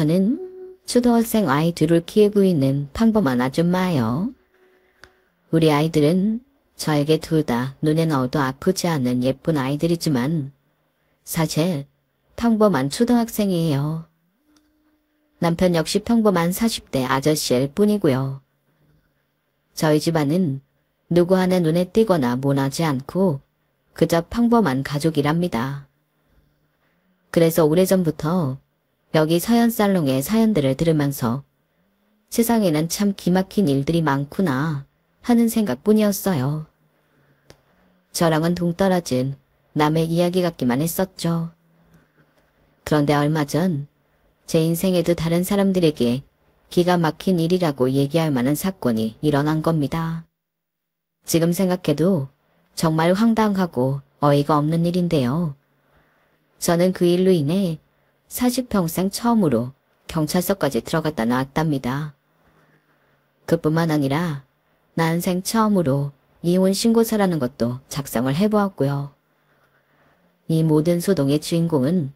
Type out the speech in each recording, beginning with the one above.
저는 초등학생 아이 둘을 키우고 있는 평범한 아줌마예요. 우리 아이들은 저에게 둘 다 눈에 넣어도 아프지 않은 예쁜 아이들이지만 사실 평범한 초등학생이에요. 남편 역시 평범한 40대 아저씨일 뿐이고요. 저희 집안은 누구 하나 눈에 띄거나 모나지 않고 그저 평범한 가족이랍니다. 그래서 오래전부터 여기 서연살롱의 사연들을 들으면서 세상에는 참 기막힌 일들이 많구나 하는 생각뿐이었어요. 저랑은 동떨어진 남의 이야기 같기만 했었죠. 그런데 얼마 전 제 인생에도 다른 사람들에게 기가 막힌 일이라고 얘기할 만한 사건이 일어난 겁니다. 지금 생각해도 정말 황당하고 어이가 없는 일인데요. 저는 그 일로 인해 40평생 처음으로 경찰서까지 들어갔다 나왔답니다. 그뿐만 아니라 난생 처음으로 이혼 신고서라는 것도 작성을 해보았고요. 이 모든 소동의 주인공은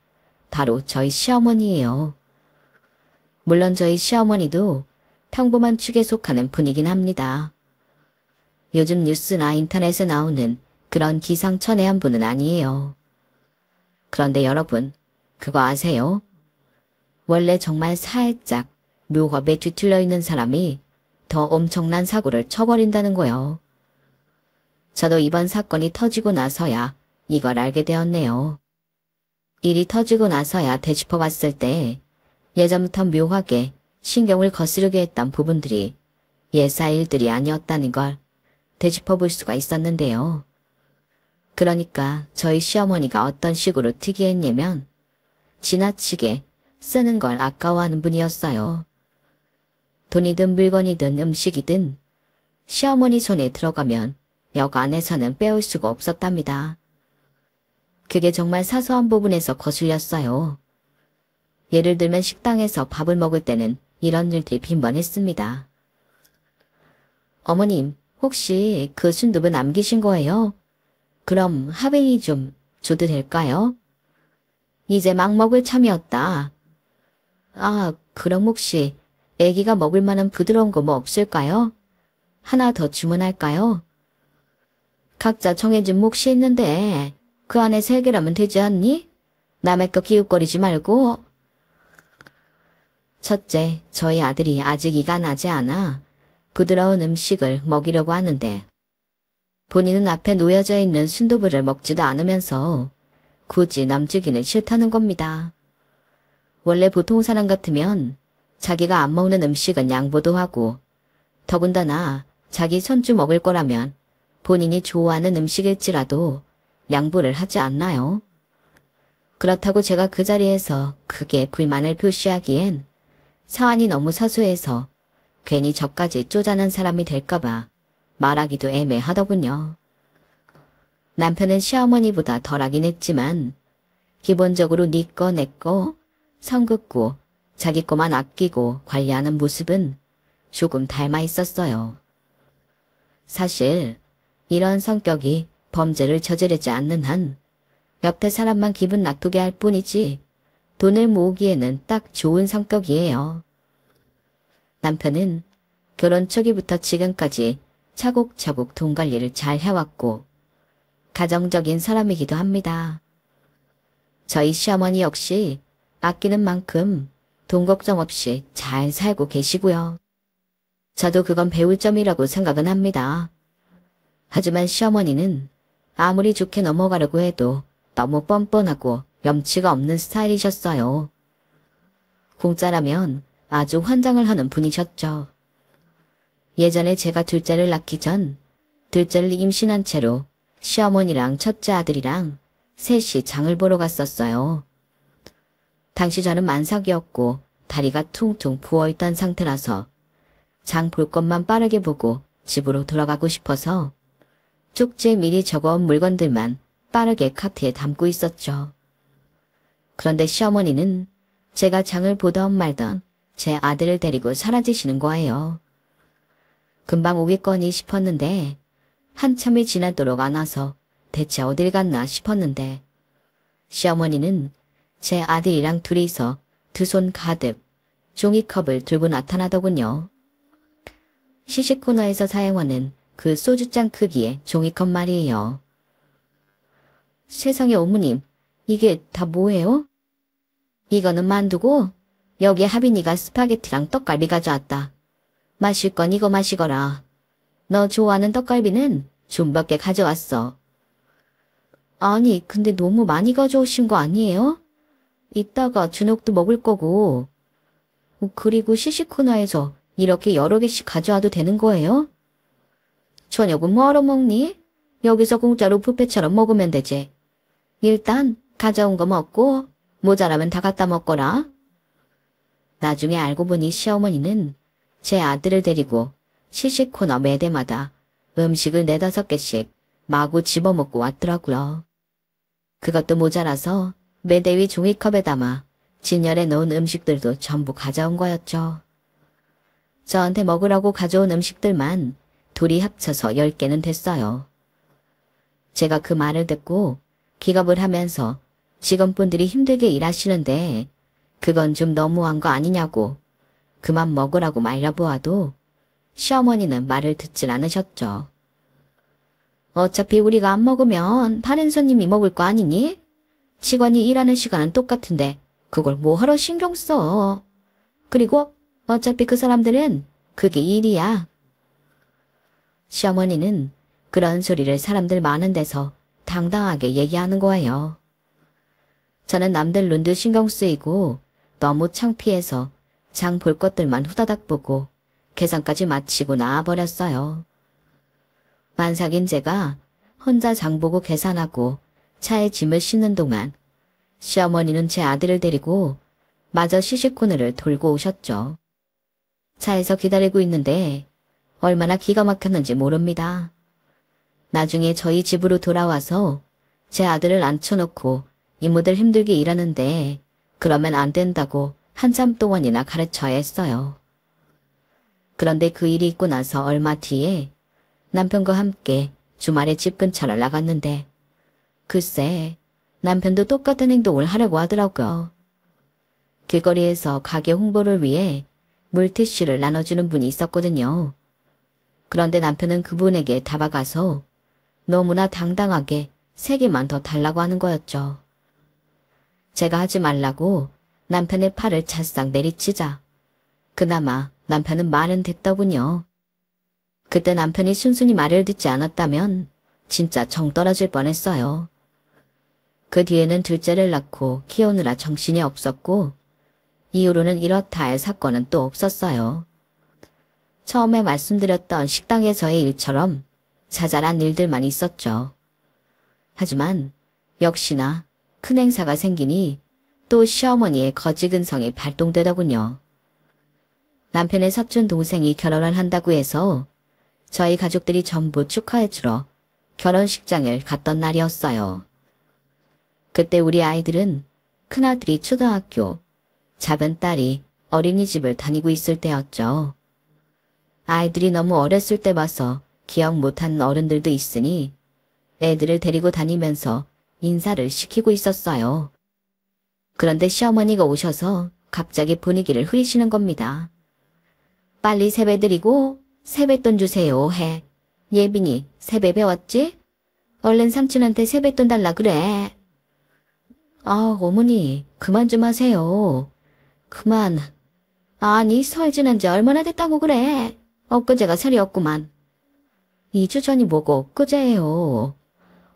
바로 저희 시어머니예요. 물론 저희 시어머니도 평범한 축에 속하는 분이긴 합니다. 요즘 뉴스나 인터넷에 나오는 그런 기상천외한 분은 아니에요. 그런데 여러분, 그거 아세요? 원래 정말 살짝 묘겁에 뒤틀려 있는 사람이 더 엄청난 사고를 쳐버린다는 거요. 저도 이번 사건이 터지고 나서야 이걸 알게 되었네요. 일이 터지고 나서야 되짚어 봤을 때 예전부터 묘하게 신경을 거스르게 했던 부분들이 예사 일들이 아니었다는 걸 되짚어 볼 수가 있었는데요. 그러니까 저희 시어머니가 어떤 식으로 특이했냐면 지나치게 쓰는 걸 아까워하는 분이었어요. 돈이든 물건이든 음식이든 시어머니 손에 들어가면 역 안에서는 빼올 수가 없었답니다. 그게 정말 사소한 부분에서 거슬렸어요. 예를 들면 식당에서 밥을 먹을 때는 이런 일들이 빈번했습니다. 어머님, 혹시 그 순두부 남기신 거예요? 그럼 하뱅이 좀 줘도 될까요? 이제 막 먹을 참이었다. 아, 그럼 혹시 애기가 먹을 만한 부드러운 거 뭐 없을까요? 하나 더 주문할까요? 각자 정해진 몫이 있는데 그 안에 3개라면 되지 않니? 남의 거 기웃거리지 말고. 첫째, 저희 아들이 아직 이가 나지 않아 부드러운 음식을 먹이려고 하는데 본인은 앞에 놓여져 있는 순두부를 먹지도 않으면서 굳이 남주기는 싫다는 겁니다. 원래 보통 사람 같으면 자기가 안 먹는 음식은 양보도 하고 더군다나 자기 손주 먹을 거라면 본인이 좋아하는 음식일지라도 양보를 하지 않나요? 그렇다고 제가 그 자리에서 크게 불만을 표시하기엔 사안이 너무 사소해서 괜히 저까지 쪼잔한 사람이 될까봐 말하기도 애매하더군요. 남편은 시어머니보다 덜하긴 했지만 기본적으로 네 거 내 거 선 긋고 자기 거만 아끼고 관리하는 모습은 조금 닮아 있었어요. 사실 이런 성격이 범죄를 저지르지 않는 한 옆에 사람만 기분 나쁘게 할 뿐이지 돈을 모으기에는 딱 좋은 성격이에요. 남편은 결혼 초기부터 지금까지 차곡차곡 돈 관리를 잘 해왔고 가정적인 사람이기도 합니다. 저희 시어머니 역시 아끼는 만큼 돈 걱정 없이 잘 살고 계시고요. 저도 그건 배울 점이라고 생각은 합니다. 하지만 시어머니는 아무리 좋게 넘어가려고 해도 너무 뻔뻔하고 염치가 없는 스타일이셨어요. 공짜라면 아주 환장을 하는 분이셨죠. 예전에 제가 둘째를 낳기 전 둘째를 임신한 채로 시어머니랑 첫째 아들이랑 셋이 장을 보러 갔었어요. 당시 저는 만삭이었고 다리가 퉁퉁 부어있던 상태라서 장 볼 것만 빠르게 보고 집으로 돌아가고 싶어서 쪽지에 미리 적어온 물건들만 빠르게 카트에 담고 있었죠. 그런데 시어머니는 제가 장을 보던 말던 제 아들을 데리고 사라지시는 거예요. 금방 오겠거니 싶었는데 한참이 지나도록 안 와서 대체 어딜 갔나 싶었는데 시어머니는 제 아들이랑 둘이서 두 손 가득 종이컵을 들고 나타나더군요. 시식 코너에서 사용하는 그 소주잔 크기의 종이컵 말이에요. 세상에 어머님, 이게 다 뭐예요? 이거는 만두고 여기에 하빈이가 스파게티랑 떡갈비 가져왔다. 마실 건 이거 마시거라. 너 좋아하는 떡갈비는 좀 몇 개 가져왔어. 아니, 근데 너무 많이 가져오신 거 아니에요? 이따가 저녁도 먹을 거고. 그리고 시식 코너에서 이렇게 여러 개씩 가져와도 되는 거예요? 저녁은 뭐하러 먹니? 여기서 공짜로 뷔페처럼 먹으면 되지. 일단 가져온 거 먹고 모자라면 다 갖다 먹거라. 나중에 알고 보니 시어머니는 제 아들을 데리고 시식 코너 매대마다 음식을 4-5개씩 마구 집어먹고 왔더라고요. 그것도 모자라서 매대 위 종이컵에 담아 진열해 놓은 음식들도 전부 가져온 거였죠. 저한테 먹으라고 가져온 음식들만 둘이 합쳐서 10개는 됐어요. 제가 그 말을 듣고 기겁을 하면서 직원분들이 힘들게 일하시는데 그건 좀 너무한 거 아니냐고 그만 먹으라고 말려보아도 시어머니는 말을 듣질 않으셨죠. 어차피 우리가 안 먹으면 다른 손님이 먹을 거 아니니? 직원이 일하는 시간은 똑같은데 그걸 뭐하러 신경 써. 그리고 어차피 그 사람들은 그게 일이야. 시어머니는 그런 소리를 사람들 많은 데서 당당하게 얘기하는 거예요. 저는 남들 눈도 신경 쓰이고 너무 창피해서 장 볼 것들만 후다닥 보고 계산까지 마치고 나와버렸어요. 만삭인 제가 혼자 장 보고 계산하고 차에 짐을 싣는 동안 시어머니는 제 아들을 데리고 마저 시식 코너를 돌고 오셨죠. 차에서 기다리고 있는데 얼마나 기가 막혔는지 모릅니다. 나중에 저희 집으로 돌아와서 제 아들을 앉혀놓고 이모들 힘들게 일하는데 그러면 안 된다고 한참 동안이나 가르쳐야 했어요. 그런데 그 일이 있고 나서 얼마 뒤에 남편과 함께 주말에 집 근처를 나갔는데 글쎄 남편도 똑같은 행동을 하려고 하더라고요. 길거리에서 가게 홍보를 위해 물티슈를 나눠주는 분이 있었거든요. 그런데 남편은 그분에게 다가가서 너무나 당당하게 3개만 더 달라고 하는 거였죠. 제가 하지 말라고 남편의 팔을 찰싹 내리치자 그나마 남편은 말은 됐더군요. 그때 남편이 순순히 말을 듣지 않았다면 진짜 정 떨어질 뻔했어요. 그 뒤에는 둘째를 낳고 키우느라 정신이 없었고 이후로는 이렇다 할 사건은 또 없었어요. 처음에 말씀드렸던 식당에서의 일처럼 자잘한 일들만 있었죠. 하지만 역시나 큰 행사가 생기니 또 시어머니의 거지근성이 발동되더군요. 남편의 사촌 동생이 결혼을 한다고 해서 저희 가족들이 전부 축하해주러 결혼식장을 갔던 날이었어요. 그때 우리 아이들은 큰아들이 초등학교, 작은딸이 어린이집을 다니고 있을 때였죠. 아이들이 너무 어렸을 때 봐서 기억 못하는 어른들도 있으니 애들을 데리고 다니면서 인사를 시키고 있었어요. 그런데 시어머니가 오셔서 갑자기 분위기를 흐리시는 겁니다. 빨리 세배 드리고 세뱃돈 주세요 해. 예빈이 세배 배웠지? 얼른 삼촌한테 세뱃돈 달라 그래. 아 어머니 그만 좀 하세요. 그만. 아니 설 지난 지 얼마나 됐다고 그래. 엊그제가 설이었구만. 2주 전이 뭐고 엊그제예요.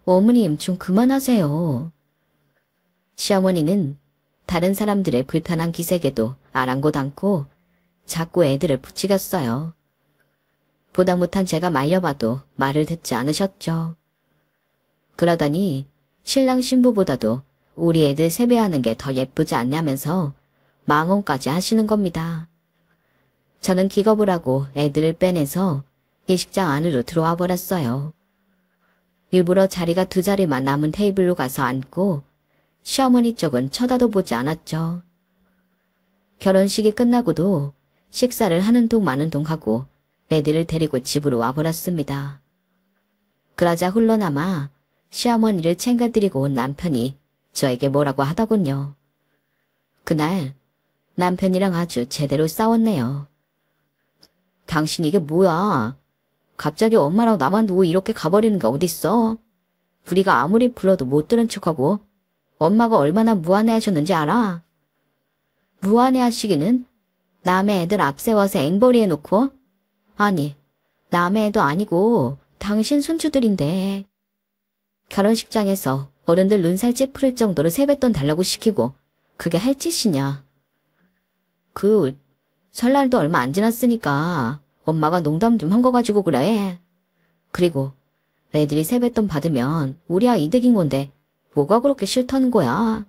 어머님 좀 그만하세요. 시어머니는 다른 사람들의 불편한 기색에도 아랑곳 않고 자꾸 애들을 부추겼어요. 보다 못한 제가 말려봐도 말을 듣지 않으셨죠. 그러더니 신랑 신부보다도 우리 애들 세배하는 게 더 예쁘지 않냐면서 망언까지 하시는 겁니다. 저는 기겁을 하고 애들을 빼내서 예식장 안으로 들어와 버렸어요. 일부러 자리가 2자리만 남은 테이블로 가서 앉고 시어머니 쪽은 쳐다도 보지 않았죠. 결혼식이 끝나고도 식사를 하는 동 마는 동 하고 애들을 데리고 집으로 와버렸습니다. 그러자 홀로 남아 시어머니를 챙겨드리고 온 남편이 저에게 뭐라고 하더군요. 그날 남편이랑 아주 제대로 싸웠네요. 당신 이게 뭐야? 갑자기 엄마랑 나만 두고 이렇게 가버리는 게 어딨어? 우리가 아무리 불러도 못 들은 척하고 엄마가 얼마나 무안해하셨는지 알아? 무안해하시기는 남의 애들 앞세워서 앵벌이 해놓고? 아니, 남의 애도 아니고 당신 손주들인데. 결혼식장에서 어른들 눈살 찌푸릴 정도로 세뱃돈 달라고 시키고 그게 할 짓이냐. 설날도 얼마 안 지났으니까 엄마가 농담 좀 한 거 가지고 그래. 그리고 애들이 세뱃돈 받으면 우리야 이득인 건데 뭐가 그렇게 싫다는 거야.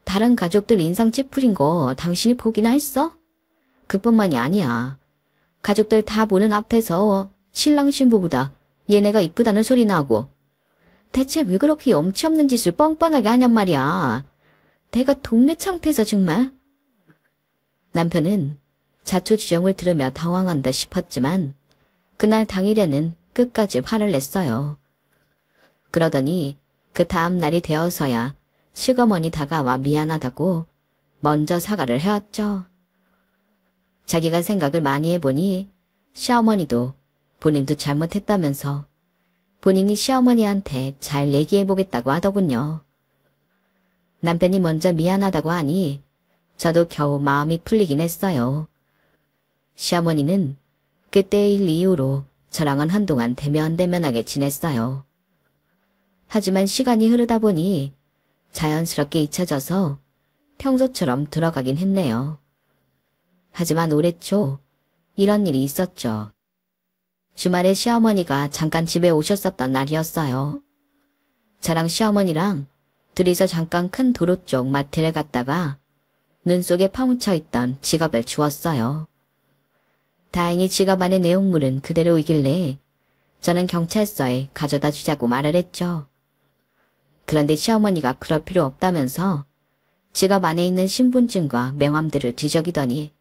다른 가족들 인상 찌푸린 거 당신이 보기나 했어? 그뿐만이 아니야. 가족들 다 보는 앞에서 신랑 신부보다 얘네가 이쁘다는 소리 나고 대체 왜 그렇게 염치 없는 짓을 뻔뻔하게 하냔 말이야. 내가 동네 창피해서 정말. 남편은 자초지종을 들으며 당황한다 싶었지만 그날 당일에는 끝까지 화를 냈어요. 그러더니 그 다음 날이 되어서야 시어머니 다가와 미안하다고 먼저 사과를 해왔죠. 자기가 생각을 많이 해보니 시어머니도 본인도 잘못했다면서 본인이 시어머니한테 잘 얘기해보겠다고 하더군요. 남편이 먼저 미안하다고 하니 저도 겨우 마음이 풀리긴 했어요. 시어머니는 그때의 일 이후로 저랑은 한동안 대면대면하게 지냈어요. 하지만 시간이 흐르다 보니 자연스럽게 잊혀져서 평소처럼 들어가긴 했네요. 하지만 올해 초 이런 일이 있었죠. 주말에 시어머니가 잠깐 집에 오셨었던 날이었어요. 저랑 시어머니랑 둘이서 잠깐 큰 도로 쪽 마트를 갔다가 눈 속에 파묻혀 있던 지갑을 주웠어요. 다행히 지갑 안의 내용물은 그대로이길래 저는 경찰서에 가져다 주자고 말을 했죠. 그런데 시어머니가 그럴 필요 없다면서 지갑 안에 있는 신분증과 명함들을 뒤적이더니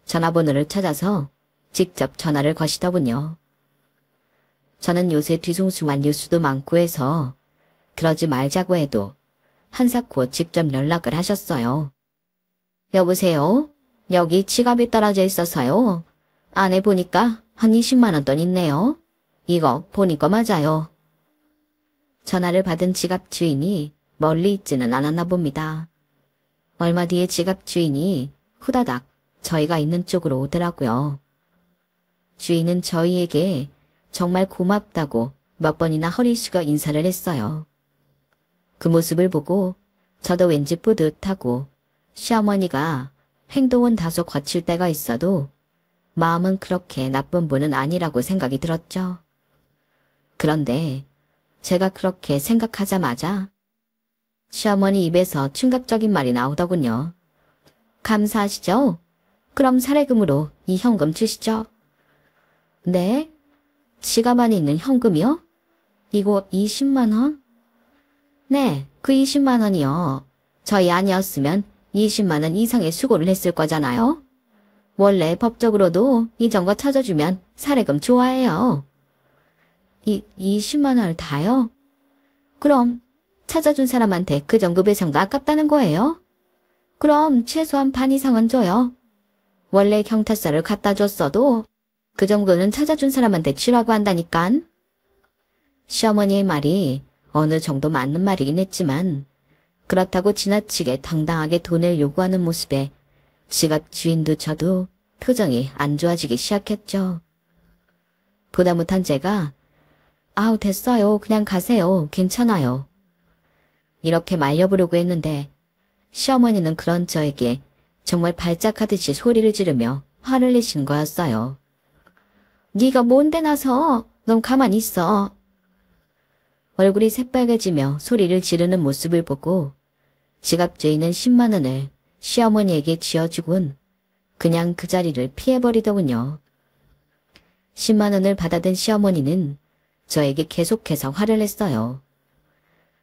전화번호를 찾아서 직접 전화를 거시더군요. 저는 요새 뒤숭숭한 뉴스도 많고 해서 그러지 말자고 해도 한사코 직접 연락을 하셨어요. 여보세요? 여기 지갑이 떨어져 있어서요. 안에 보니까 한 20만 원 돈 있네요. 이거 보니까 맞아요. 전화를 받은 지갑 주인이 멀리 있지는 않았나 봅니다. 얼마 뒤에 지갑 주인이 후다닥 저희가 있는 쪽으로 오더라고요. 주인은 저희에게 정말 고맙다고 몇 번이나 허리 숙여 인사를 했어요. 그 모습을 보고 저도 왠지 뿌듯하고 시어머니가 행동은 다소 거칠 때가 있어도 마음은 그렇게 나쁜 분은 아니라고 생각이 들었죠. 그런데 제가 그렇게 생각하자마자 시어머니 입에서 충격적인 말이 나오더군요. 감사하시죠? 그럼 사례금으로 이 현금 주시죠. 네? 지갑 안에 있는 현금이요? 이거 20만 원? 네, 그 20만 원이요. 저희 아니었으면 20만 원 이상의 수고를 했을 거잖아요. 원래 법적으로도 이전거 찾아주면 사례금 좋아해요. 20만 원을 다요? 그럼 찾아준 사람한테 그 정도 배상도 아깝다는 거예요? 그럼 최소한 반 이상은 줘요. 원래 경찰서를 갖다 줬어도 그 정도는 찾아준 사람한테 주라고 한다니깐. 시어머니의 말이 어느 정도 맞는 말이긴 했지만 그렇다고 지나치게 당당하게 돈을 요구하는 모습에 지갑 주인도 저도 표정이 안 좋아지기 시작했죠. 보다 못한 제가 아우 됐어요. 그냥 가세요. 괜찮아요. 이렇게 말려보려고 했는데 시어머니는 그런 저에게 정말 발작하듯이 소리를 지르며 화를 내시는 거였어요. 네가 뭔데 나서 넌 가만히 있어. 얼굴이 새빨개지며 소리를 지르는 모습을 보고 지갑 주인은 10만 원을 시어머니에게 쥐어주곤 그냥 그 자리를 피해버리더군요. 10만 원을 받아든 시어머니는 저에게 계속해서 화를 냈어요.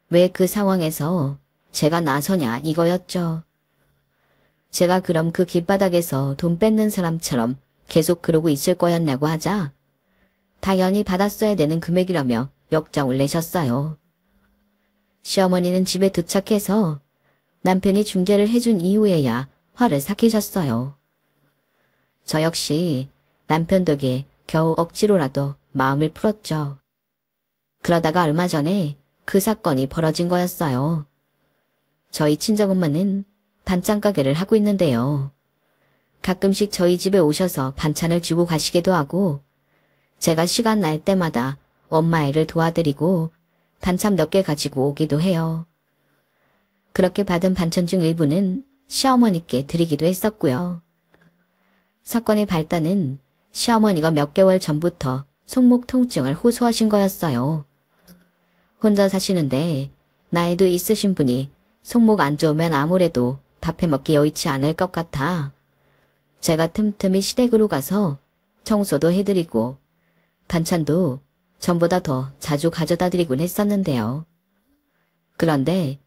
왜 그 상황에서 제가 나서냐 이거였죠. 제가 그럼 그 길바닥에서 돈 뺏는 사람처럼 계속 그러고 있을 거였냐고 하자 당연히 받았어야 되는 금액이라며 역정을 내셨어요. 시어머니는 집에 도착해서 남편이 중재를 해준 이후에야 화를 삭히셨어요. 저 역시 남편 덕에 겨우 억지로라도 마음을 풀었죠. 그러다가 얼마 전에 그 사건이 벌어진 거였어요. 저희 친정엄마는 반찬 가게를 하고 있는데요. 가끔씩 저희 집에 오셔서 반찬을 주고 가시기도 하고 제가 시간 날 때마다 엄마 일을 도와드리고 반찬 몇 개 가지고 오기도 해요. 그렇게 받은 반찬 중 일부는 시어머니께 드리기도 했었고요. 사건의 발단은 시어머니가 몇 개월 전부터 손목 통증을 호소하신 거였어요. 혼자 사시는데 나이도 있으신 분이 손목 안 좋으면 아무래도 밥해 먹기 여의치 않을 것 같아 제가 틈틈이 시댁으로 가서 청소도 해드리고 반찬도 전보다 더 자주 가져다 드리곤 했었는데요. 그런데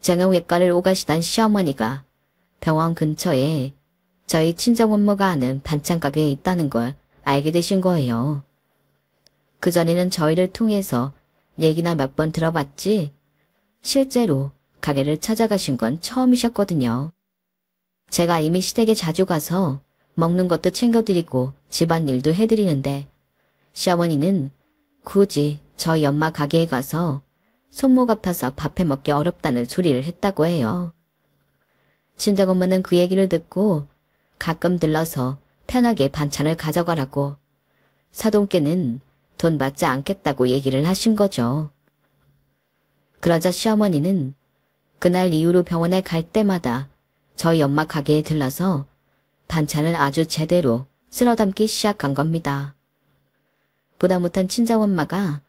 정형외과를 오가시던 시어머니가 병원 근처에 저희 친정엄마가 하는 반찬 가게에 있다는 걸 알게 되신 거예요. 그전에는 저희를 통해서 얘기나 몇 번 들어봤지 실제로 가게를 찾아가신 건 처음이셨거든요. 제가 이미 시댁에 자주 가서 먹는 것도 챙겨드리고 집안일도 해드리는데 시어머니는 굳이 저희 엄마 가게에 가서 손목 아파서 밥해 먹기 어렵다는 소리를 했다고 해요. 친정엄마는 그 얘기를 듣고 가끔 들러서 편하게 반찬을 가져가라고 사돈께는 돈 받지 않겠다고 얘기를 하신 거죠. 그러자 시어머니는 그날 이후로 병원에 갈 때마다 저희 엄마 가게에 들러서 반찬을 아주 제대로 쓸어 담기 시작한 겁니다. 보다 못한 친정엄마가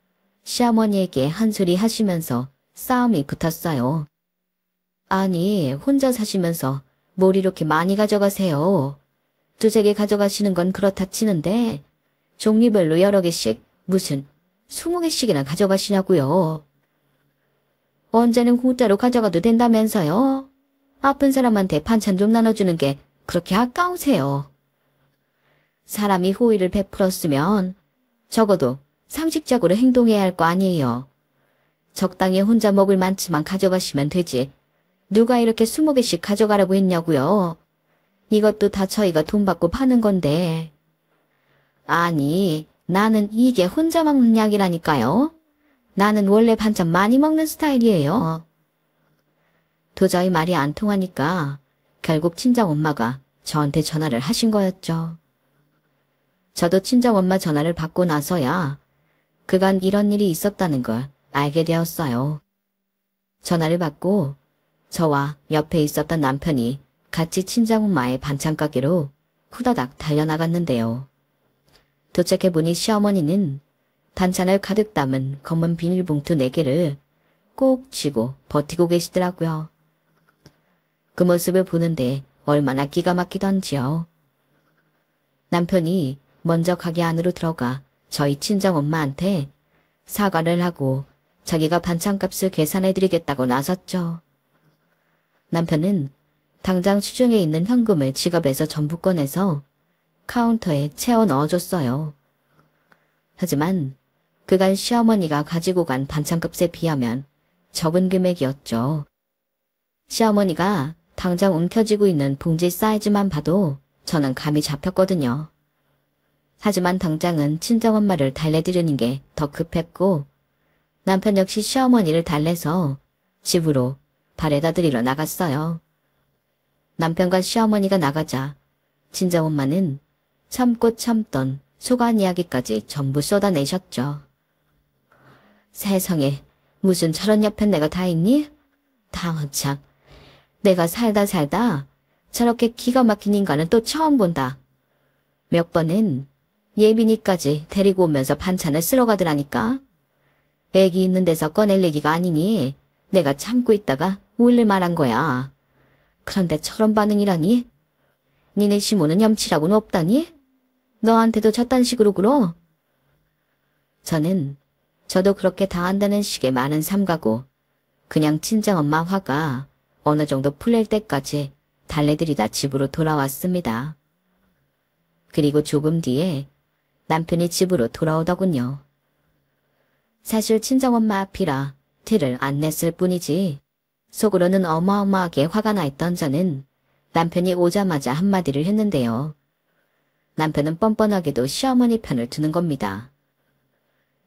시어머니에게 한 소리 하시면서 싸움이 붙었어요. 아니, 혼자 사시면서 뭘 이렇게 많이 가져가세요. 두세 개 가져가시는 건 그렇다 치는데 종류별로 여러 개씩 무슨 20개씩이나 가져가시냐고요. 언제는 공짜로 가져가도 된다면서요. 아픈 사람한테 반찬 좀 나눠주는 게 그렇게 아까우세요. 사람이 호의를 베풀었으면 적어도 상식적으로 행동해야 할 거 아니에요. 적당히 혼자 먹을 만치만 가져가시면 되지. 누가 이렇게 20개씩 가져가라고 했냐고요. 이것도 다 저희가 돈 받고 파는 건데. 아니, 나는 이게 혼자 먹는 약이라니까요. 나는 원래 반찬 많이 먹는 스타일이에요. 도저히 말이 안 통하니까 결국 친정엄마가 저한테 전화를 하신 거였죠. 저도 친정엄마 전화를 받고 나서야 그간 이런 일이 있었다는 걸 알게 되었어요. 전화를 받고 저와 옆에 있었던 남편이 같이 친정엄마의 반찬 가게로 후다닥 달려나갔는데요. 도착해보니 시어머니는 반찬을 가득 담은 검은 비닐봉투 4개를 꼭 쥐고 버티고 계시더라고요. 그 모습을 보는데 얼마나 기가 막히던지요. 남편이 먼저 가게 안으로 들어가 저희 친정엄마한테 사과를 하고 자기가 반찬값을 계산해드리겠다고 나섰죠. 남편은 당장 수중에 있는 현금을 지갑에서 전부 꺼내서 카운터에 채워 넣어줬어요. 하지만 그간 시어머니가 가지고 간 반찬값에 비하면 적은 금액이었죠. 시어머니가 당장 움켜쥐고 있는 봉지 사이즈만 봐도 저는 감이 잡혔거든요. 하지만 당장은 친정엄마를 달래드리는 게 더 급했고 남편 역시 시어머니를 달래서 집으로 발에다 드리러 나갔어요. 남편과 시어머니가 나가자 친정엄마는 참고 참던 소관 이야기까지 전부 쏟아내셨죠. 세상에 무슨 저런 옆엔 내가 다 있니? 당참 내가 살다 저렇게 기가 막힌 인간은 또 처음 본다. 몇 번은 예빈이까지 데리고 오면서 반찬을 쓸어 가더라니까. 애기 있는 데서 꺼낼 얘기가 아니니 내가 참고 있다가 울릴 말한 거야. 그런데 저런 반응이라니? 니네 시모는 염치라고는 없다니? 너한테도 저딴 식으로 굴어? 저도 그렇게 당한다는 식의 많은 삼가고 그냥 친정엄마 화가 어느 정도 풀릴 때까지 달래드리다 집으로 돌아왔습니다. 그리고 조금 뒤에 남편이 집으로 돌아오더군요. 사실 친정엄마 앞이라 티를 안 냈을 뿐이지 속으로는 어마어마하게 화가 나 있던 저는 남편이 오자마자 한마디를 했는데요. 남편은 뻔뻔하게도 시어머니 편을 드는 겁니다.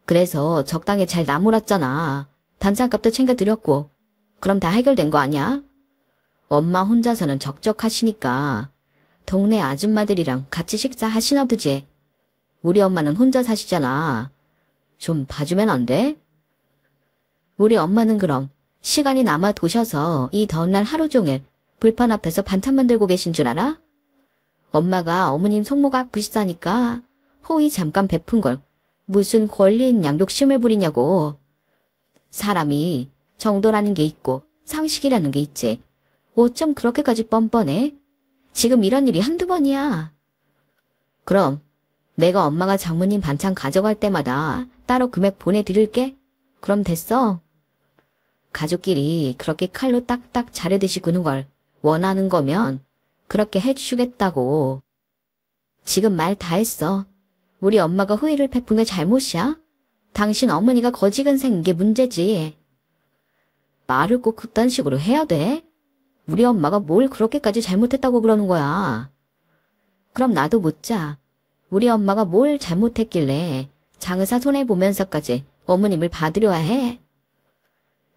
그래서 적당히 잘 나무랐잖아. 반찬값도 챙겨드렸고. 그럼 다 해결된 거 아니야? 엄마 혼자서는 적적하시니까 동네 아줌마들이랑 같이 식사하시나 보지. 우리 엄마는 혼자 사시잖아. 좀 봐주면 안 돼? 우리 엄마는 그럼 시간이 남아 도셔서 이 더운 날 하루 종일 불판 앞에서 반찬 만들고 계신 줄 알아? 엄마가 어머님 손목 아프시다니까 호의 잠깐 베푼 걸 무슨 권리 있는 양욕심을 부리냐고. 사람이 정도라는 게 있고 상식이라는 게 있지. 어쩜 그렇게까지 뻔뻔해? 지금 이런 일이 한두 번이야. 그럼 내가 엄마가 장모님 반찬 가져갈 때마다 따로 금액 보내드릴게. 그럼 됐어. 가족끼리 그렇게 칼로 딱딱 자르듯이 구는 걸 원하는 거면 그렇게 해주겠다고. 지금 말 다 했어. 우리 엄마가 후회를 베푼 게 잘못이야? 당신 어머니가 거지근 생긴 게 문제지. 말을 꼭 그딴 식으로 해야 돼? 우리 엄마가 뭘 그렇게까지 잘못했다고 그러는 거야. 그럼 나도 묻자. 우리 엄마가 뭘 잘못했길래 장의사 손해보면서까지 어머님을 받으려야 해?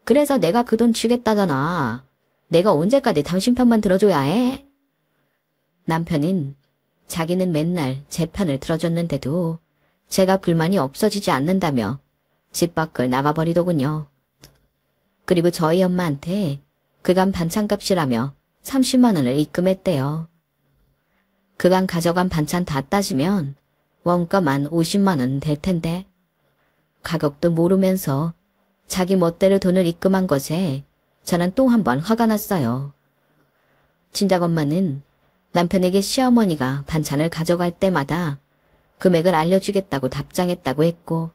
그래서 내가 그 돈 주겠다잖아. 내가 언제까지 당신 편만 들어줘야 해? 남편은 자기는 맨날 제 편을 들어줬는데도 제가 불만이 없어지지 않는다며 집 밖을 나가버리더군요. 그리고 저희 엄마한테 그간 반찬값이라며 30만 원을 입금했대요. 그간 가져간 반찬 다 따지면 원가만 50만 원 될 텐데 가격도 모르면서 자기 멋대로 돈을 입금한 것에 저는 또 한 번 화가 났어요. 친정엄마는 남편에게 시어머니가 반찬을 가져갈 때마다 금액을 알려주겠다고 답장했다고 했고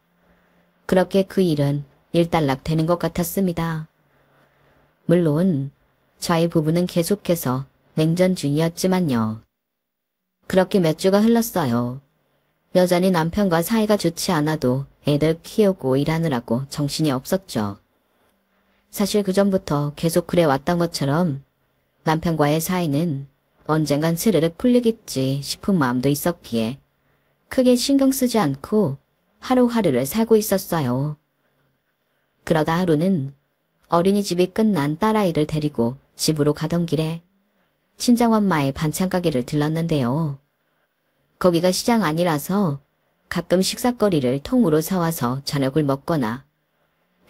그렇게 그 일은 일단락 되는 것 같았습니다. 물론 저희 부부는 계속해서 냉전 중이었지만요. 그렇게 몇 주가 흘렀어요. 여전히 남편과 사이가 좋지 않아도 애들 키우고 일하느라고 정신이 없었죠. 사실 그전부터 계속 그래왔던 것처럼 남편과의 사이는 언젠간 스르륵 풀리겠지 싶은 마음도 있었기에 크게 신경 쓰지 않고 하루하루를 살고 있었어요. 그러다 하루는 어린이집이 끝난 딸아이를 데리고 집으로 가던 길에 친정엄마의 반찬 가게를 들렀는데요. 거기가 시장 아니라서 가끔 식사거리를 통으로 사와서 저녁을 먹거나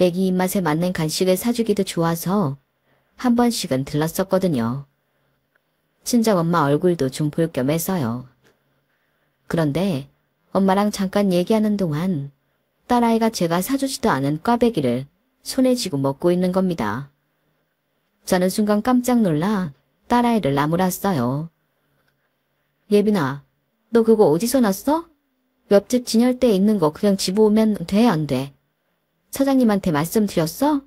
애기 입맛에 맞는 간식을 사주기도 좋아서 한 번씩은 들렀었거든요. 친정엄마 얼굴도 좀 볼 겸 해서요. 그런데 엄마랑 잠깐 얘기하는 동안 딸아이가 제가 사주지도 않은 꽈배기를 손에 쥐고 먹고 있는 겁니다. 저는 순간 깜짝 놀라 딸아이를 나무랐어요. 예빈아, 너 그거 어디서 났어? 옆집 진열대에 있는 거 그냥 집어오면 돼, 안 돼? 사장님한테 말씀드렸어?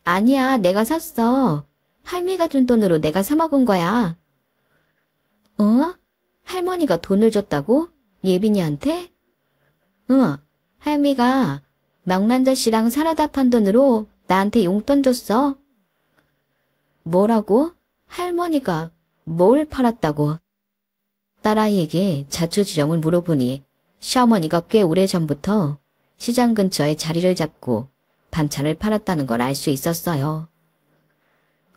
아니야, 내가 샀어. 할미가 준 돈으로 내가 사 먹은 거야. 어? 할머니가 돈을 줬다고? 예빈이한테? 응, 할미가 명란젓이랑 사라다 판 돈으로 나한테 용돈 줬어. 뭐라고? 할머니가 뭘 팔았다고? 딸아이에게 자초지종을 물어보니 시어머니가 꽤 오래전부터 시장 근처에 자리를 잡고 반찬을 팔았다는 걸 알 수 있었어요.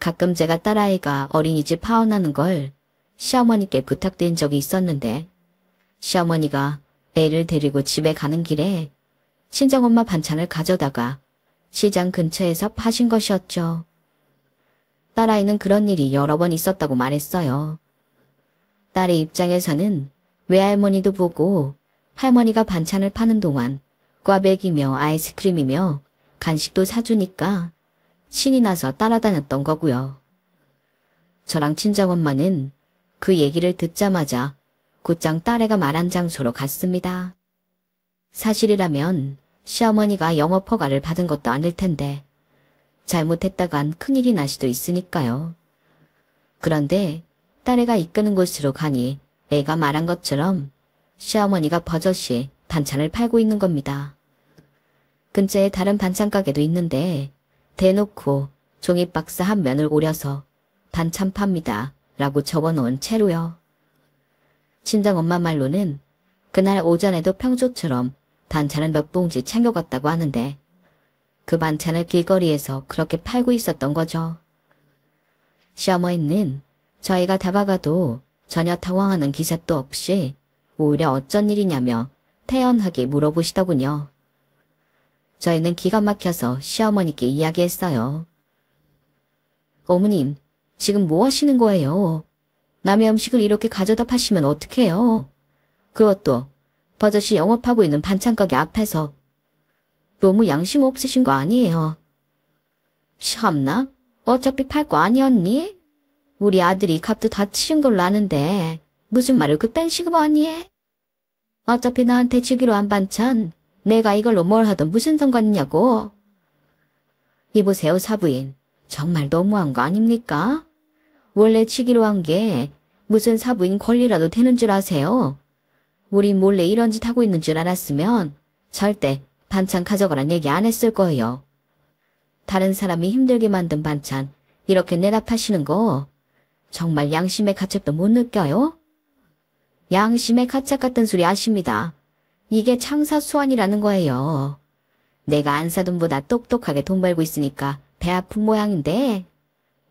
가끔 제가 딸아이가 어린이집 파혼하는 걸 시어머니께 부탁드린 적이 있었는데 시어머니가 애를 데리고 집에 가는 길에 친정엄마 반찬을 가져다가 시장 근처에서 파신 것이었죠. 딸아이는 그런 일이 여러 번 있었다고 말했어요. 딸의 입장에서는 외할머니도 보고 할머니가 반찬을 파는 동안 꽈배기며 아이스크림이며 간식도 사주니까 신이 나서 따라다녔던 거고요. 저랑 친정엄마는 그 얘기를 듣자마자 곧장 딸애가 말한 장소로 갔습니다. 사실이라면 시어머니가 영업 허가를 받은 것도 아닐 텐데 잘못했다간 큰일이 날 수도 있으니까요. 그런데 딸애가 이끄는 곳으로 가니 애가 말한 것처럼 시어머니가 버젓이 반찬을 팔고 있는 겁니다. 근처에 다른 반찬 가게도 있는데 대놓고 종이박스 한 면을 오려서 반찬 팝니다. 라고 적어놓은 채로요. 친정엄마 말로는 그날 오전에도 평소처럼 반찬을 몇 봉지 챙겨갔다고 하는데 그 반찬을 길거리에서 그렇게 팔고 있었던 거죠. 시어머니는 저희가 다가가도 전혀 당황하는 기색도 없이 오히려 어쩐 일이냐며 태연하게 물어보시더군요. 저희는 기가 막혀서 시어머니께 이야기했어요. 어머님, 지금 뭐 하시는 거예요? 남의 음식을 이렇게 가져다 파시면 어떡해요? 그것도 버젓이 영업하고 있는 반찬가게 앞에서. 너무 양심 없으신 거 아니에요? 참나? 어차피 팔 거 아니었니? 우리 아들이 값도 다 치른 걸로 아는데 무슨 말을 그딴 식으로 하니? 어차피 나한테 주기로 한 반찬 내가 이걸로 뭘 하든 무슨 상관이냐고. 이보세요 사부인. 정말 너무한 거 아닙니까? 원래 치기로 한 게 무슨 사부인 권리라도 되는 줄 아세요? 우리 몰래 이런 짓 하고 있는 줄 알았으면 절대 반찬 가져가란 얘기 안 했을 거예요. 다른 사람이 힘들게 만든 반찬 이렇게 내다 파시는 거 정말 양심의 가책도 못 느껴요? 양심의 가책 같은 소리 아십니다. 이게 창사수완이라는 거예요. 내가 안 사돈 보다 똑똑하게 돈 벌고 있으니까 배 아픈 모양인데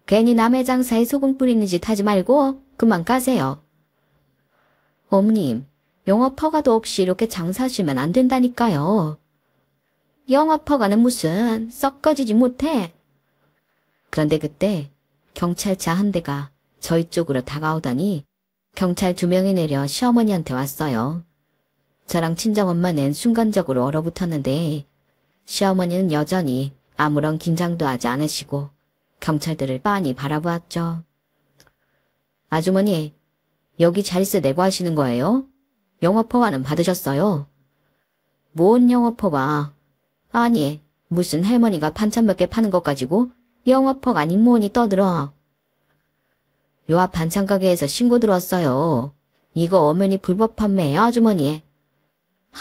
괜히 남의 장사에 소금 뿌리는 짓 하지 말고 그만 가세요. 어머님, 영업 허가도 없이 이렇게 장사하시면 안 된다니까요. 영업 허가는 무슨 썩어지지 못해. 그런데 그때 경찰차 한 대가 저희 쪽으로 다가오더니 경찰 2명이 내려 시어머니한테 왔어요. 저랑 친정엄마는 순간적으로 얼어붙었는데 시어머니는 여전히 아무런 긴장도 하지 않으시고 경찰들을 빤히 바라보았죠. 아주머니, 여기 자릿세 내고 하시는 거예요? 영업허가는 받으셨어요? 뭔 영업허가? 아니, 무슨 할머니가 반찬 몇 개 파는 것 가지고 영업허가니 뭐니 떠들어. 요 앞 반찬 가게에서 신고 들어왔어요. 이거 엄연히 불법 판매예요, 아주머니.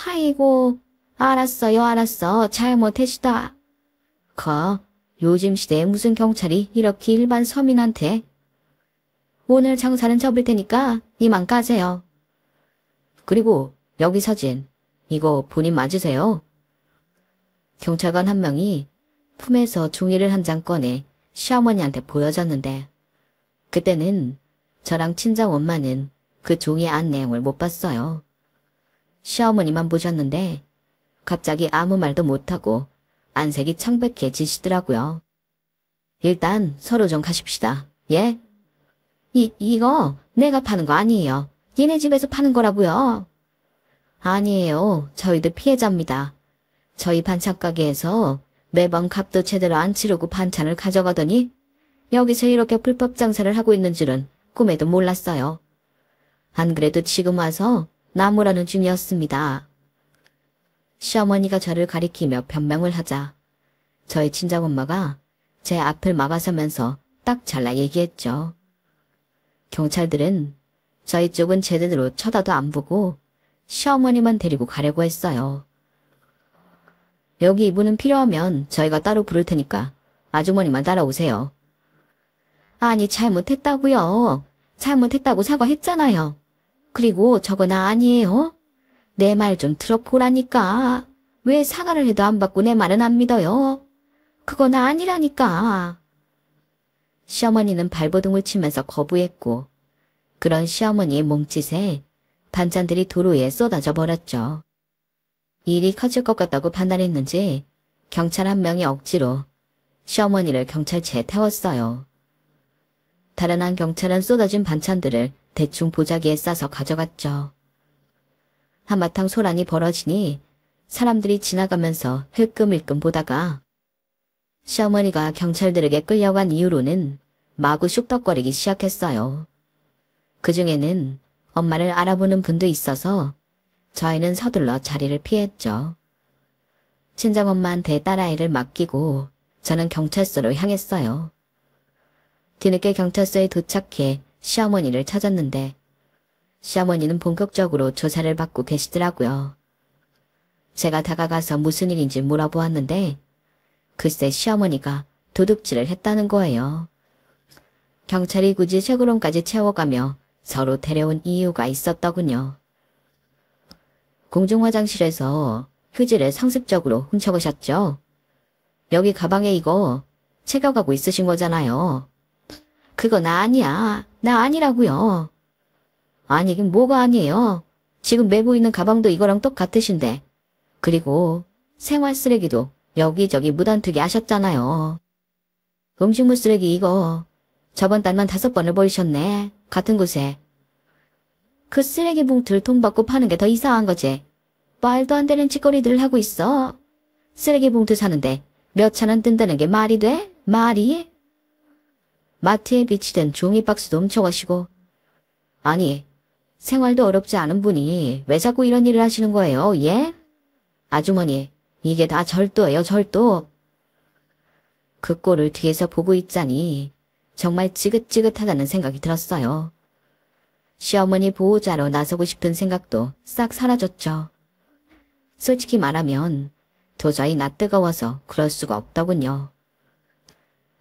아이고, 알았어. 잘못했시다. 요즘 시대에 무슨 경찰이 이렇게 일반 서민한테. 오늘 장사는 접을 테니까 이만 가세요. 그리고 여기 사진, 이거 본인 맞으세요? 경찰관 한 명이 품에서 종이를 한 장 꺼내 시어머니한테 보여줬는데 그때는 저랑 친정엄마는 그 종이 안 내용을 못 봤어요. 시어머니만 보셨는데 갑자기 아무 말도 못하고 안색이 창백해지시더라고요. 일단 서로 좀 가십시다. 예? 이거 내가 파는 거 아니에요. 얘네 집에서 파는 거라고요. 아니에요. 저희도 피해자입니다. 저희 반찬 가게에서 매번 값도 제대로 안 치르고 반찬을 가져가더니 여기서 이렇게 불법 장사를 하고 있는 줄은 꿈에도 몰랐어요. 안 그래도 지금 와서 나무라는 중이었습니다. 시어머니가 저를 가리키며 변명을 하자 저희 친정엄마가 제 앞을 막아서면서 딱 잘라 얘기했죠. 경찰들은 저희 쪽은 제대로 쳐다도 안 보고 시어머니만 데리고 가려고 했어요. 여기 이분은 필요하면 저희가 따로 부를 테니까 아주머니만 따라오세요. 아니 잘못했다고요. 잘못했다고 사과했잖아요. 그리고 저거 나 아니에요. 내 말 좀 들어보라니까. 왜 사과를 해도 안 받고 내 말은 안 믿어요. 그거 나 아니라니까. 시어머니는 발버둥을 치면서 거부했고 그런 시어머니의 몸짓에 반찬들이 도로에 쏟아져 버렸죠. 일이 커질 것 같다고 판단했는지 경찰 한 명이 억지로 시어머니를 경찰차에 태웠어요. 다른 한 경찰은 쏟아진 반찬들을 대충 보자기에 싸서 가져갔죠. 한바탕 소란이 벌어지니 사람들이 지나가면서 흘끔흘끔 보다가 시어머니가 경찰들에게 끌려간 이후로는 마구 쑥덕거리기 시작했어요. 그중에는 엄마를 알아보는 분도 있어서 저희는 서둘러 자리를 피했죠. 친정엄마한테 딸아이를 맡기고 저는 경찰서로 향했어요. 뒤늦게 경찰서에 도착해 시어머니를 찾았는데 시어머니는 본격적으로 조사를 받고 계시더라고요. 제가 다가가서 무슨 일인지 물어보았는데 글쎄 시어머니가 도둑질을 했다는 거예요. 경찰이 굳이 체크론까지 채워가며 서로 데려온 이유가 있었더군요. 공중화장실에서 휴지를 상습적으로 훔쳐가셨죠? 여기 가방에 이거 챙겨가고 있으신 거잖아요. 그거 나 아니야. 나 아니라고요. 아니긴 뭐가 아니에요. 지금 메고 있는 가방도 이거랑 똑같으신데. 그리고 생활 쓰레기도 여기저기 무단투기 하셨잖아요. 음식물 쓰레기 이거 저번 달만 5번을 버리셨네. 같은 곳에. 그 쓰레기 봉투를 돈 받고 파는 게 더 이상한 거지. 말도 안 되는 짓거리들을 하고 있어. 쓰레기 봉투 사는데 몇 천 원 뜬다는 게 말이 돼? 말이? 마트에 비치된 종이 박스도 훔쳐가시고. 아니, 생활도 어렵지 않은 분이 왜 자꾸 이런 일을 하시는 거예요, 예? 아주머니, 이게 다 절도예요, 절도. 그 꼴을 뒤에서 보고 있자니 정말 지긋지긋하다는 생각이 들었어요. 시어머니 보호자로 나서고 싶은 생각도 싹 사라졌죠. 솔직히 말하면 도저히 나 뜨거워서 그럴 수가 없더군요.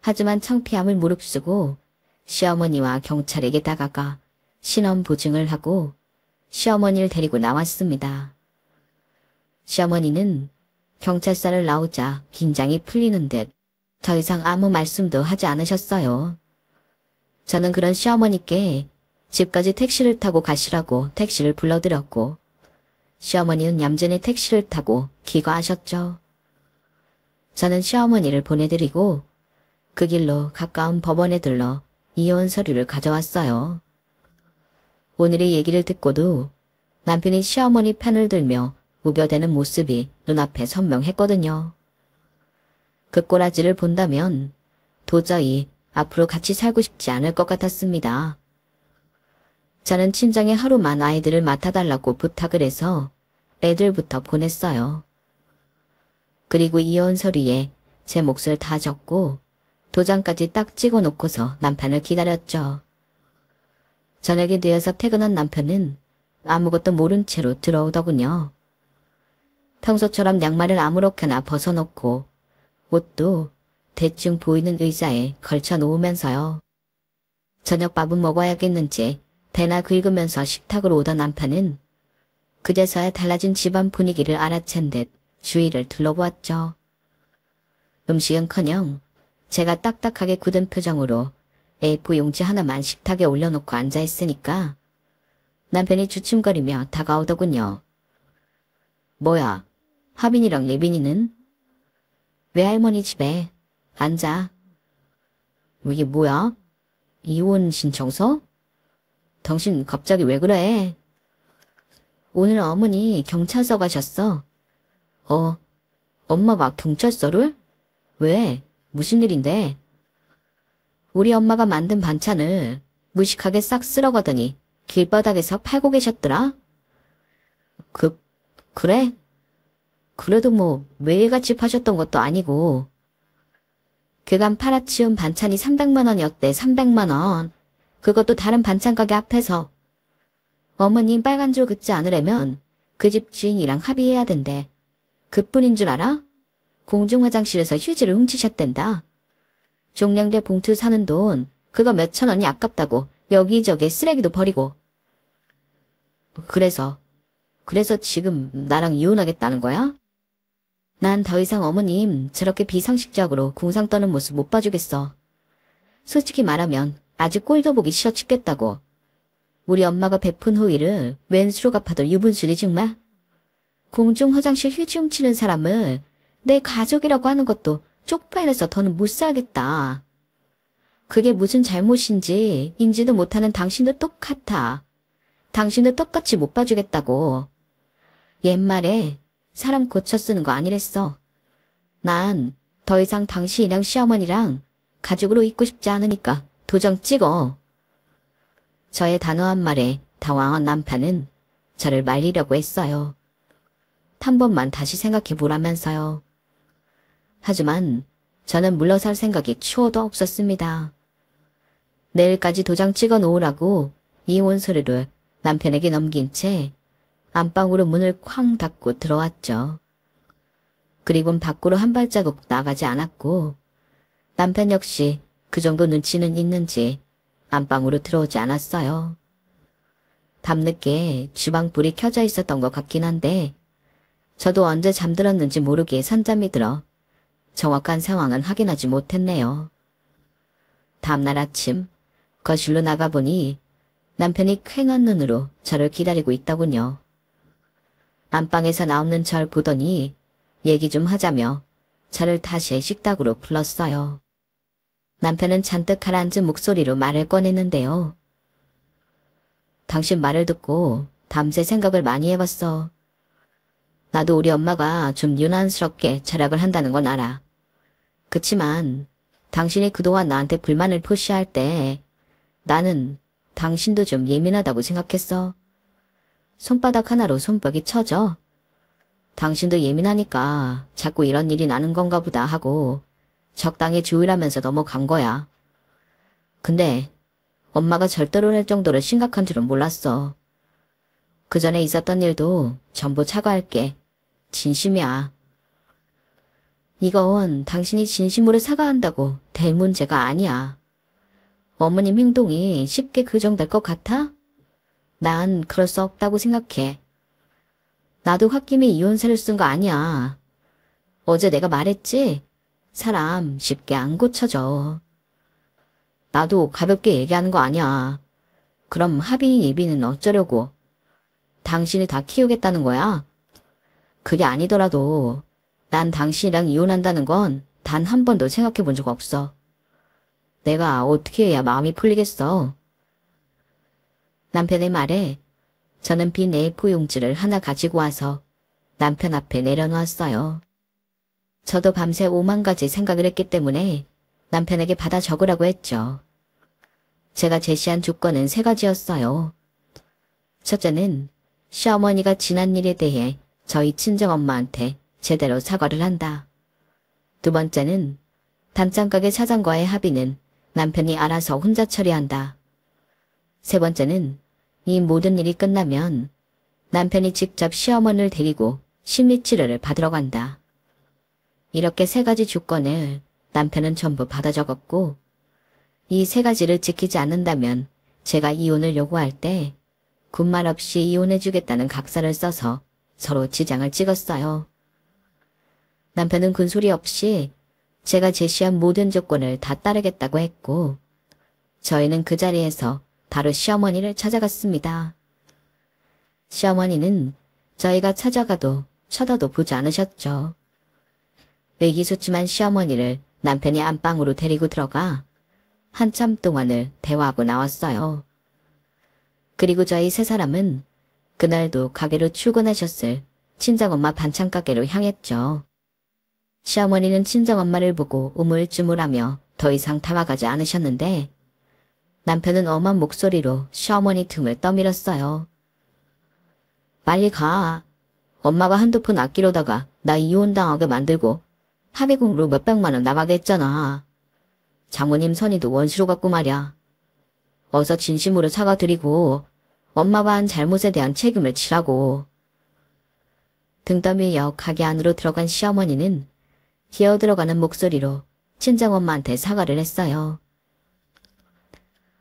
하지만 창피함을 무릅쓰고 시어머니와 경찰에게 다가가 신원 보증을 하고 시어머니를 데리고 나왔습니다. 시어머니는 경찰서를 나오자 긴장이 풀리는 듯 더 이상 아무 말씀도 하지 않으셨어요. 저는 그런 시어머니께 집까지 택시를 타고 가시라고 택시를 불러드렸고 시어머니는 얌전히 택시를 타고 귀가하셨죠. 저는 시어머니를 보내드리고 그 길로 가까운 법원에 들러 이혼 서류를 가져왔어요. 오늘의 얘기를 듣고도 남편이 시어머니 편을 들며 우겨대는 모습이 눈앞에 선명했거든요. 그 꼬라지를 본다면 도저히 앞으로 같이 살고 싶지 않을 것 같았습니다. 저는 친정에 하루만 아이들을 맡아달라고 부탁을 해서 애들부터 보냈어요. 그리고 이혼 서류에 제 몫을 다 적고 도장까지 딱 찍어놓고서 남편을 기다렸죠. 저녁이 되어서 퇴근한 남편은 아무것도 모른 채로 들어오더군요. 평소처럼 양말을 아무렇게나 벗어놓고 옷도 대충 보이는 의자에 걸쳐 놓으면서요. 저녁밥은 먹어야겠는지 배나 긁으면서 식탁으로 오던 남편은 그제서야 달라진 집안 분위기를 알아챈 듯 주위를 둘러보았죠. 음식은커녕 제가 딱딱하게 굳은 표정으로 A4 용지 하나만 식탁에 올려놓고 앉아있으니까 남편이 주춤거리며 다가오더군요. 뭐야, 하빈이랑 예빈이는? 외할머니 집에 앉아. 이게 뭐야? 이혼 신청서? 당신 갑자기 왜 그래? 오늘 어머니 경찰서 가셨어. 엄마가 경찰서를? 왜? 무슨 일인데? 우리 엄마가 만든 반찬을 무식하게 싹 쓸어가더니 길바닥에서 팔고 계셨더라? 그래? 그래도 뭐 매일같이 파셨던 것도 아니고. 그간 팔아치운 반찬이 300만 원이었대. 300만 원. 그것도 다른 반찬 가게 앞에서. 어머님 빨간 줄 긋지 않으려면 그 집 주인이랑 합의해야 된대. 그뿐인 줄 알아? 공중화장실에서 휴지를 훔치셨댄다. 종량제 봉투 사는 돈 그거 몇천 원이 아깝다고 여기저기 쓰레기도 버리고. 그래서 지금 나랑 이혼하겠다는 거야? 난 더 이상 어머님 저렇게 비상식적으로 궁상 떠는 모습 못 봐주겠어. 솔직히 말하면 아직 꼴도 보기 싫어 죽겠다고. 우리 엄마가 베푼 호의를 왼수로 갚아도 유분수리 정말. 공중 화장실 휴지 훔치는 사람을 내 가족이라고 하는 것도 쪽팔려서 더는 못 살겠다. 그게 무슨 잘못인지 인지도 못하는 당신도 똑같아. 당신도 똑같이 못 봐주겠다고. 옛말에 사람 고쳐 쓰는 거 아니랬어. 난 더 이상 당신이랑 시어머니랑 가족으로 있고 싶지 않으니까 도장 찍어. 저의 단호한 말에 당황한 남편은 저를 말리려고 했어요. 한 번만 다시 생각해 보라면서요. 하지만 저는 물러설 생각이 추호도 없었습니다. 내일까지 도장 찍어 놓으라고 이혼 서류를 남편에게 넘긴 채 안방으로 문을 쾅 닫고 들어왔죠. 그리곤 밖으로 한 발자국 나가지 않았고 남편 역시 그 정도 눈치는 있는지 안방으로 들어오지 않았어요. 밤늦게 주방 불이 켜져 있었던 것 같긴 한데 저도 언제 잠들었는지 모르게 산잠이 들어 정확한 상황은 확인하지 못했네요. 다음날 아침 거실로 나가보니 남편이 퀭한 눈으로 저를 기다리고 있더군요. 안방에서 나오는 절 보더니 얘기 좀 하자며 저를 다시 식탁으로 불렀어요. 남편은 잔뜩 가라앉은 목소리로 말을 꺼냈는데요. 당신 말을 듣고 밤새 생각을 많이 해봤어. 나도 우리 엄마가 좀 유난스럽게 절약을 한다는 건 알아. 그치만 당신이 그동안 나한테 불만을 표시할 때 나는 당신도 좀 예민하다고 생각했어. 손바닥 하나로 손뼉이 쳐져. 당신도 예민하니까 자꾸 이런 일이 나는 건가 보다 하고 적당히 조율하면서 넘어간 거야. 근데 엄마가 절도를 할 정도로 심각한 줄은 몰랐어. 그 전에 있었던 일도 전부 사과할게. 진심이야. 이건 당신이 진심으로 사과한다고 될 문제가 아니야. 어머님 행동이 쉽게 교정될 것 같아? 난 그럴 수 없다고 생각해. 나도 홧김에 이혼세를 쓴 거 아니야. 어제 내가 말했지? 사람 쉽게 안 고쳐져. 나도 가볍게 얘기하는 거 아니야. 그럼 합의 예비는 어쩌려고? 당신이 다 키우겠다는 거야? 그게 아니더라도 난 당신이랑 이혼한다는 건 단 한 번도 생각해 본 적 없어. 내가 어떻게 해야 마음이 풀리겠어? 남편의 말에 저는 빈 A4 용지를 하나 가지고 와서 남편 앞에 내려놓았어요. 저도 밤새 5만 가지 생각을 했기 때문에 남편에게 받아 적으라고 했죠. 제가 제시한 조건은 3가지였어요. 첫째는 시어머니가 지난 일에 대해 저희 친정엄마한테 제대로 사과를 한다. 두 번째는 단장가게 사장과의 합의는 남편이 알아서 혼자 처리한다. 세 번째는 이 모든 일이 끝나면 남편이 직접 시어머니를 데리고 심리치료를 받으러 간다. 이렇게 3가지 조건을 남편은 전부 받아 적었고 이 3가지를 지키지 않는다면 제가 이혼을 요구할 때 군말 없이 이혼해주겠다는 각서를 써서 서로 지장을 찍었어요. 남편은 군소리 없이 제가 제시한 모든 조건을 다 따르겠다고 했고 저희는 그 자리에서 바로 시어머니를 찾아갔습니다. 시어머니는 저희가 찾아가도 쳐다도 보지 않으셨죠. 의기소침한 시어머니를 남편이 안방으로 데리고 들어가 한참 동안을 대화하고 나왔어요. 그리고 저희 3사람은 그날도 가게로 출근하셨을 친정엄마 반찬가게로 향했죠. 시어머니는 친정엄마를 보고 우물쭈물하며 더 이상 다가가지 않으셨는데 남편은 엄한 목소리로 시어머니 등을 떠밀었어요. 빨리 가. 엄마가 한두 푼 아끼려다가 나 이혼당하게 만들고 합의금으로 몇백만 원 나가게 했잖아. 장모님 선의도 원수로 갖고 말이야. 어서 진심으로 사과드리고 엄마가 한 잘못에 대한 책임을 지라고. 등떠밀려 가게 안으로 들어간 시어머니는 기어들어가는 목소리로 친정엄마한테 사과를 했어요.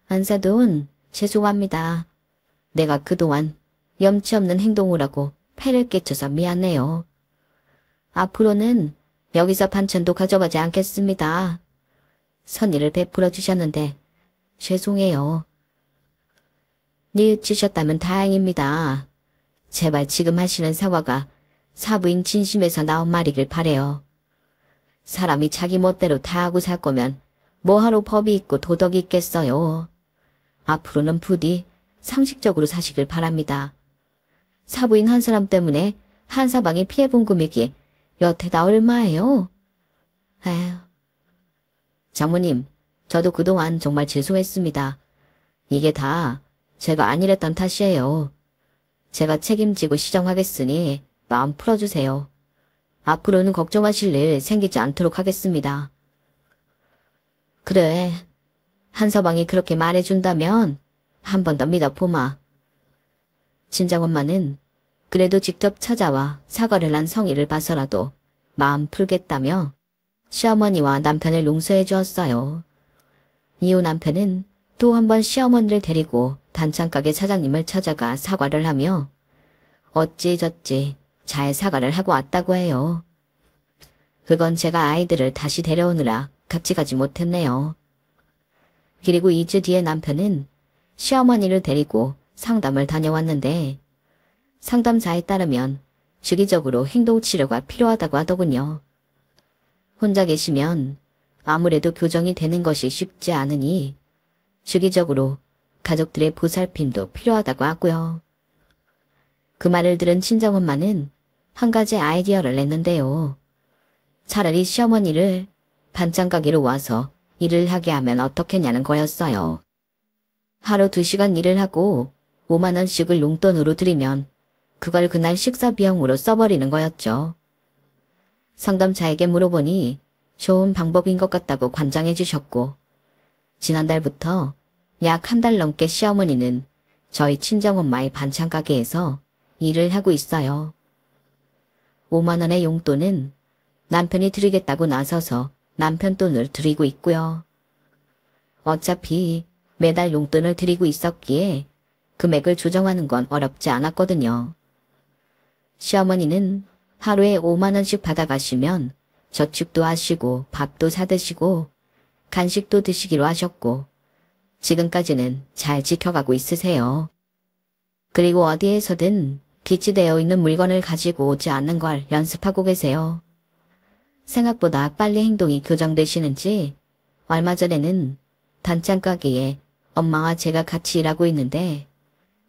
안사돈, 죄송합니다. 내가 그동안 염치 없는 행동을 하고 폐를 끼쳐서 미안해요. 앞으로는 여기서 반찬도 가져가지 않겠습니다. 선의를 베풀어 주셨는데 죄송해요. 뉘우치셨다면 다행입니다. 제발 지금 하시는 사과가 사부인 진심에서 나온 말이길 바래요. 사람이 자기 멋대로 다 하고 살 거면 뭐하러 법이 있고 도덕이 있겠어요. 앞으로는 부디 상식적으로 사시길 바랍니다. 사부인 한 사람 때문에 한 사방이 피해본 금액이 여태다 얼마예요? 에휴. 장모님, 저도 그동안 정말 죄송했습니다. 이게 다 제가 안일했던 탓이에요. 제가 책임지고 시정하겠으니 마음 풀어주세요. 앞으로는 걱정하실 일 생기지 않도록 하겠습니다. 그래, 한서방이 그렇게 말해준다면 한 번 더 믿어보마. 친정엄마는 그래도 직접 찾아와 사과를 한 성의를 봐서라도 마음 풀겠다며 시어머니와 남편을 용서해 주었어요. 이후 남편은 또 한 번 시어머니를 데리고 반찬가게 사장님을 찾아가 사과를 하며 어찌저찌 잘 사과를 하고 왔다고 해요. 그건 제가 아이들을 다시 데려오느라 같이 가지 못했네요. 그리고 2주 뒤에 남편은 시어머니를 데리고 상담을 다녀왔는데 상담사에 따르면 주기적으로 행동치료가 필요하다고 하더군요. 혼자 계시면 아무래도 교정이 되는 것이 쉽지 않으니 주기적으로 가족들의 보살핌도 필요하다고 하고요. 그 말을 들은 친정엄마는 한 가지 아이디어를 냈는데요. 차라리 시어머니를 반찬가게로 와서 일을 하게 하면 어떻겠냐는 거였어요. 하루 2시간 일을 하고 5만 원씩을 용돈으로 드리면 그걸 그날 식사 비용으로 써버리는 거였죠. 상담자에게 물어보니 좋은 방법인 것 같다고 관장해 주셨고 지난달부터 약 한 달 넘게 시어머니는 저희 친정엄마의 반찬가게에서 일을 하고 있어요. 5만 원의 용돈은 남편이 드리겠다고 나서서 남편 돈을 드리고 있고요. 어차피 매달 용돈을 드리고 있었기에 금액을 조정하는 건 어렵지 않았거든요. 시어머니는 하루에 5만 원씩 받아가시면 저축도 하시고 밥도 사드시고 간식도 드시기로 하셨고 지금까지는 잘 지켜가고 있으세요. 그리고 어디에서든 기치되어 있는 물건을 가지고 오지 않는 걸 연습하고 계세요. 생각보다 빨리 행동이 교정되시는지 얼마 전에는 반찬가게에 엄마와 제가 같이 일하고 있는데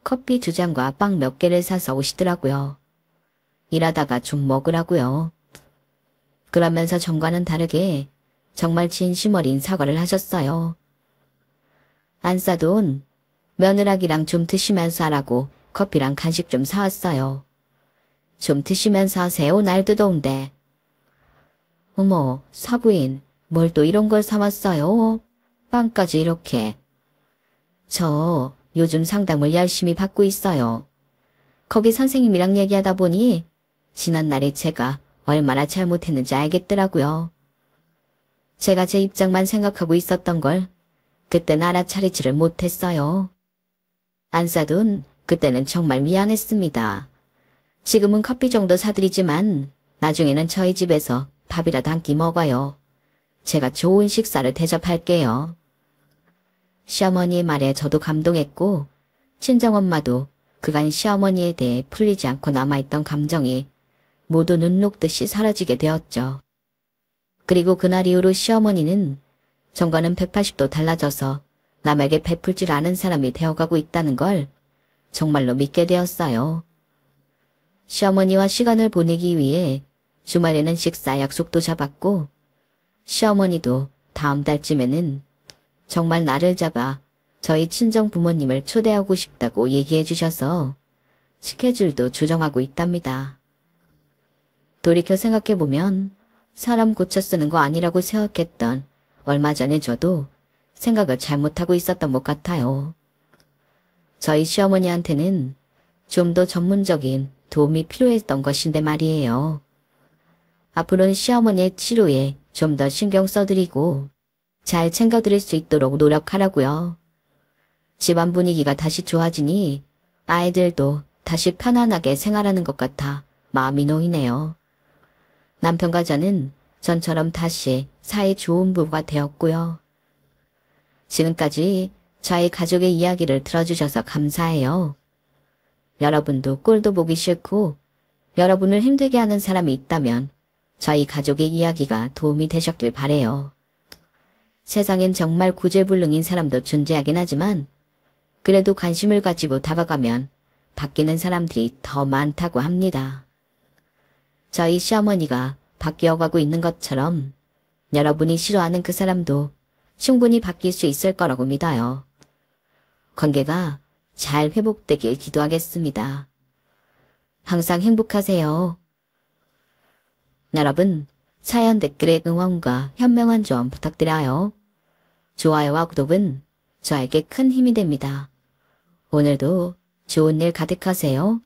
커피 2잔과 빵 몇 개를 사서 오시더라고요. 일하다가 좀 먹으라고요. 그러면서 전과는 다르게 정말 진심 어린 사과를 하셨어요. 안 싸돈 며느라기랑 좀 드시면서 하라고 커피랑 간식 좀 사왔어요. 좀 드시면서 하세요. 날도 더운데. 어머, 사부인, 뭘 또 이런 걸 사왔어요? 빵까지 이렇게. 저 요즘 상담을 열심히 받고 있어요. 거기 선생님이랑 얘기하다 보니 지난날에 제가 얼마나 잘못했는지 알겠더라고요. 제가 제 입장만 생각하고 있었던 걸 그땐 알아차리지를 못했어요. 안 싸돈 그때는 정말 미안했습니다. 지금은 커피 정도 사드리지만 나중에는 저희 집에서 밥이라도 한 끼 먹어요. 제가 좋은 식사를 대접할게요. 시어머니의 말에 저도 감동했고 친정엄마도 그간 시어머니에 대해 풀리지 않고 남아있던 감정이 모두 눈 녹듯이 사라지게 되었죠. 그리고 그날 이후로 시어머니는 전과는 180도 달라져서 남에게 베풀 줄 아는 사람이 되어가고 있다는 걸 정말로 믿게 되었어요. 시어머니와 시간을 보내기 위해 주말에는 식사 약속도 잡았고 시어머니도 다음 달쯤에는 정말 날을 잡아 저희 친정 부모님을 초대하고 싶다고 얘기해 주셔서 스케줄도 조정하고 있답니다. 돌이켜 생각해보면 사람 고쳐 쓰는 거 아니라고 생각했던 얼마 전에 저도 생각을 잘못하고 있었던 것 같아요. 저희 시어머니한테는 좀 더 전문적인 도움이 필요했던 것인데 말이에요. 앞으로는 시어머니의 치료에 좀 더 신경 써드리고 잘 챙겨드릴 수 있도록 노력하라고요. 집안 분위기가 다시 좋아지니 아이들도 다시 편안하게 생활하는 것 같아 마음이 놓이네요. 남편과 저는 전처럼 다시 사이 좋은 부부가 되었고요. 지금까지 저희 가족의 이야기를 들어주셔서 감사해요. 여러분도 꼴도 보기 싫고 여러분을 힘들게 하는 사람이 있다면 저희 가족의 이야기가 도움이 되셨길 바래요. 세상엔 정말 구제불능인 사람도 존재하긴 하지만 그래도 관심을 가지고 다가가면 바뀌는 사람들이 더 많다고 합니다. 저희 시어머니가 바뀌어가고 있는 것처럼 여러분이 싫어하는 그 사람도 충분히 바뀔 수 있을 거라고 믿어요. 관계가 잘 회복되길 기도하겠습니다. 항상 행복하세요. 여러분, 사연 댓글에 응원과 현명한 조언 부탁드려요. 좋아요와 구독은 저에게 큰 힘이 됩니다. 오늘도 좋은 일 가득하세요.